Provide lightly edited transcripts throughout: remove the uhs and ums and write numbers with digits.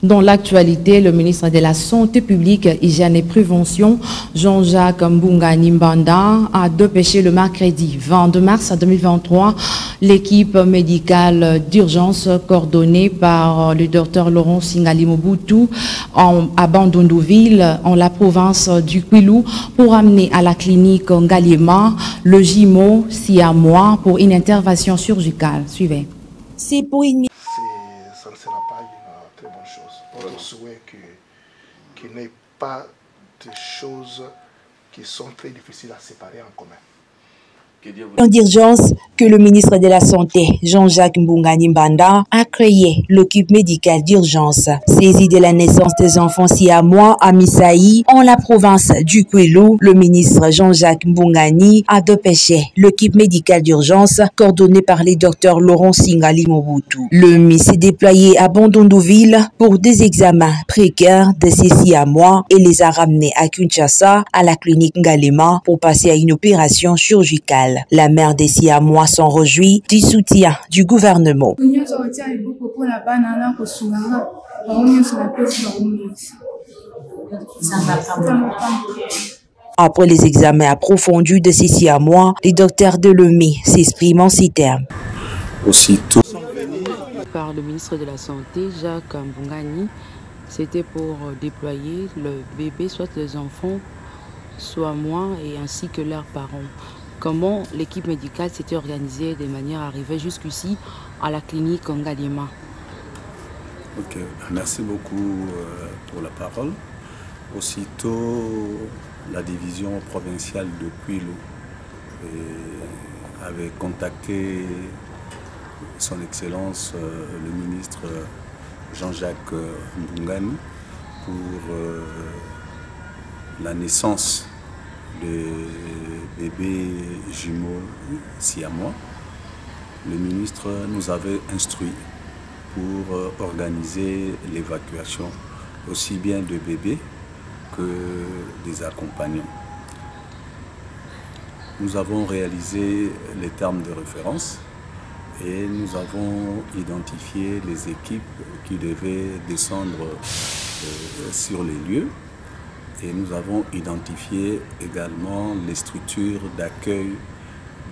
Dans l'actualité, le ministre de la Santé publique, Hygiène et Prévention, Jean-Jacques Mbungani Mbanda, a dépêché le mercredi 22 mars 2023 l'équipe médicale d'urgence coordonnée par le docteur Laurent Singali Mobutu à Bandundouville, en la province du Kwilu, pour amener à la clinique Ngaliema le jumeau siamois pour une intervention chirurgicale. Suivez. C'est pour une... Ça ne sera pas une très bonne chose. On souhaite qu'il n'y ait pas de choses qui sont très difficiles à séparer en commun. D'urgence que le ministre de la Santé, Jean-Jacques Mbungani Mbanda, a créé l'équipe médicale d'urgence. Saisie de la naissance des enfants siamois à Misaï, en la province du Kwilu, le ministre Jean-Jacques Mbungani a dépêché l'équipe médicale d'urgence coordonnée par les docteurs Laurent Singali Mobutu. Le MI s'est déployé à Bandundouville pour des examens précaires de ces siamois et les a ramenés à Kinshasa, à la clinique Ngaliema, pour passer à une opération chirurgicale. La mère des siamois s'en réjouit du soutien du gouvernement. Après les examens approfondis de ces siamois, les docteurs de l'EMI s'expriment en ces termes. Aussitôt par le ministre de la Santé, Jacques Mbungani, c'était pour déployer le bébé, soit les enfants, soit moi, et ainsi que leurs parents. Comment l'équipe médicale s'était organisée de manière à arriver jusqu'ici à la clinique Ngaliema. Ok, merci beaucoup pour la parole. Aussitôt, la division provinciale de Kwilu avait contacté son Excellence le ministre Jean-Jacques Mbungani pour la naissance de bébés jumeaux siamois. Le ministre nous avait instruit pour organiser l'évacuation aussi bien de bébés que des accompagnants. Nous avons réalisé les termes de référence et nous avons identifié les équipes qui devaient descendre sur les lieux. Et nous avons identifié également les structures d'accueil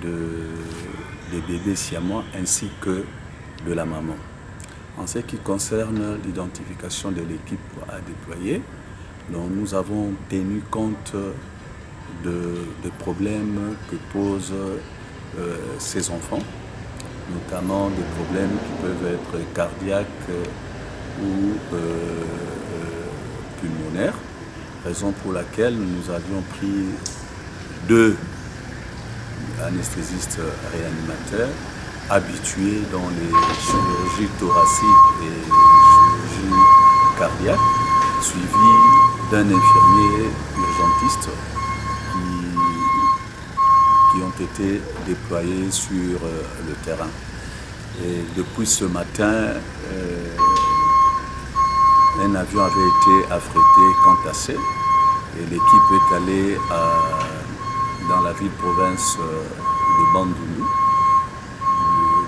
des bébés siamois ainsi que de la maman. En ce qui concerne l'identification de l'équipe à déployer, donc nous avons tenu compte des problèmes que posent ces enfants, notamment des problèmes qui peuvent être cardiaques ou pulmonaires. Raison pour laquelle nous avions pris 2 anesthésistes réanimateurs habitués dans les chirurgies thoraciques et chirurgies cardiaques, suivis d'un infirmier urgentiste qui ont été déployés sur le terrain. Et depuis ce matin, un avion avait été affrété Kantassé et l'équipe est allée dans la ville-province de Bandundu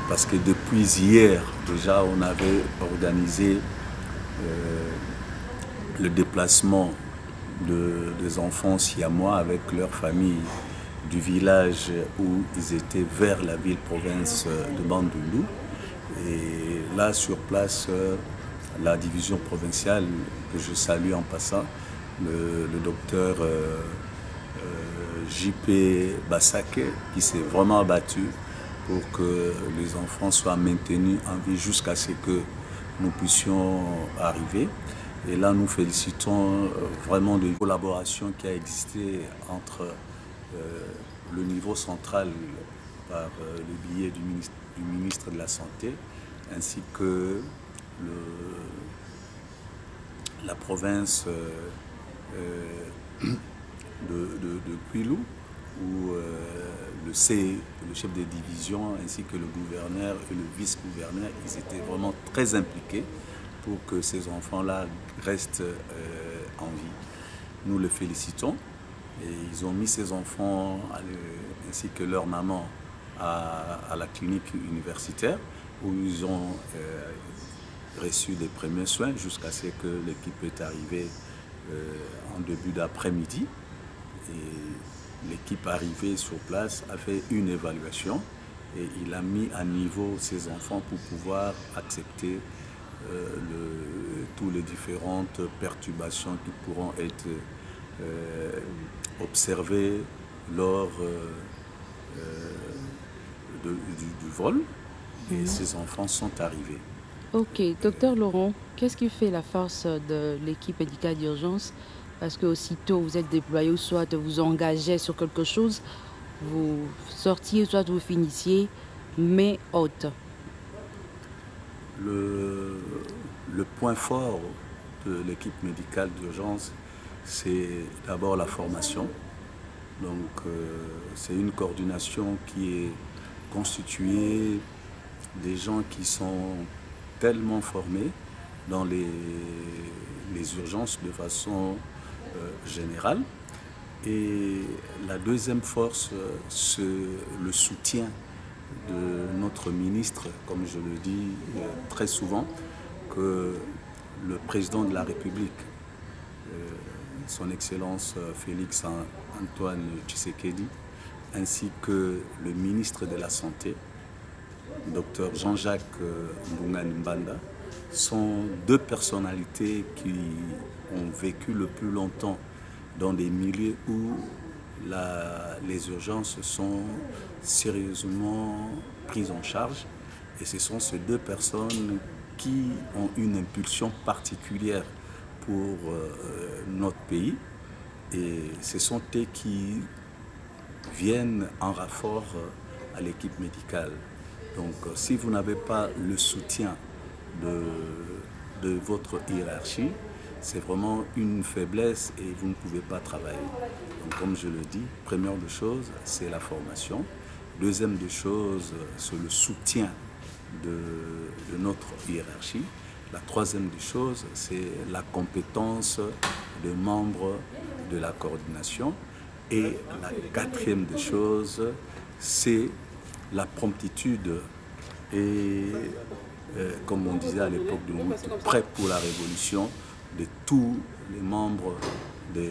parce que depuis hier déjà on avait organisé le déplacement des enfants siamois avec leur famille du village où ils étaient vers la ville-province de Bandundu. Et là sur place, la division provinciale, que je salue en passant, le docteur J.P. Bassake, qui s'est vraiment battu pour que les enfants soient maintenus en vie jusqu'à ce que nous puissions arriver. Et là, nous félicitons vraiment de la collaboration qui a existé entre le niveau central par le biais du ministre de la Santé ainsi que la province de Kwilu, où le chef de division ainsi que le gouverneur et le vice-gouverneur, ils étaient vraiment très impliqués pour que ces enfants-là restent en vie. Nous le félicitons et ils ont mis ces enfants ainsi que leur maman à la clinique universitaire où ils ont reçu les premiers soins jusqu'à ce que l'équipe est arrivée en début d'après-midi. Et l'équipe arrivée sur place a fait une évaluation et il a mis à niveau ses enfants pour pouvoir accepter toutes les différentes perturbations qui pourront être observées lors du vol. Et ces enfants sont arrivés. Ok, docteur Laurent, qu'est-ce qui fait la force de l'équipe médicale d'urgence? Parce que aussitôt vous êtes déployé, ou soit vous engagez sur quelque chose, vous sortiez, soit vous finissiez, mais haute. Le point fort de l'équipe médicale d'urgence, c'est d'abord la formation. Donc c'est une coordination qui est constituée des gens qui sont tellement formés dans les urgences de façon générale. Et la deuxième force, c'est le soutien de notre ministre, comme je le dis très souvent, que le président de la République, son Excellence Félix Antoine Tshisekedi, ainsi que le ministre de la Santé, Dr Jean-Jacques Mbungani Mbanda, sont deux personnalités qui ont vécu le plus longtemps dans des milieux où les urgences sont sérieusement prises en charge. Et ce sont ces deux personnes qui ont une impulsion particulière pour notre pays. Et ce sont eux qui viennent en renfort à l'équipe médicale. Donc si vous n'avez pas le soutien de votre hiérarchie, c'est vraiment une faiblesse et vous ne pouvez pas travailler. Donc comme je le dis, première des choses, c'est la formation. Deuxième des choses, c'est le soutien de notre hiérarchie. La troisième des choses, c'est la compétence des membres de la coordination. Et la quatrième des choses, c'est la promptitude et, comme on disait à l'époque de Mobutu, prêt pour la révolution de tous les membres de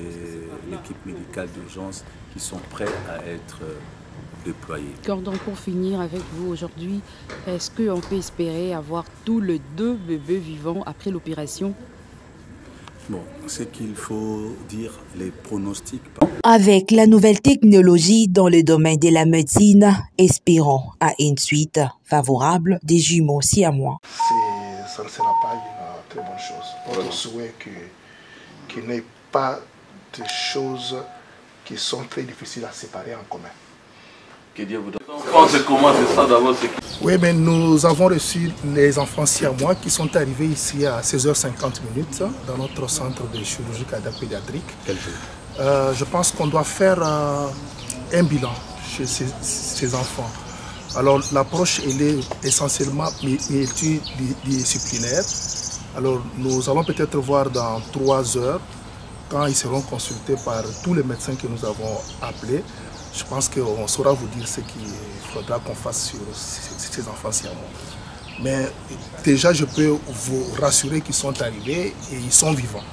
l'équipe médicale d'urgence qui sont prêts à être déployés. Cordon, pour finir avec vous aujourd'hui, est-ce qu'on peut espérer avoir tous les 2 bébés vivants après l'opération? Bon, ce qu'il faut dire, les pronostics. Avec la nouvelle technologie dans le domaine de la médecine, espérons à une suite favorable des jumeaux siamois. Ça ne sera pas une très bonne chose. Notre souhait qu'il n'y ait pas de choses qui sont très difficiles à séparer en commun. Que Dieu vous donne. Comment c'est ça d'abord? Oui, mais nous avons reçu les enfants siamois qui sont arrivés ici à 16h50 dans notre centre de chirurgie cardiaque pédiatrique. Quel jour? Je pense qu'on doit faire un bilan chez ces enfants. Alors l'approche elle est essentiellement multidisciplinaire. Alors nous allons peut-être voir dans 3 heures, quand ils seront consultés par tous les médecins que nous avons appelés. Je pense qu'on saura vous dire ce qu'il faudra qu'on fasse sur ces enfants siamois. Mais déjà je peux vous rassurer qu'ils sont arrivés et ils sont vivants.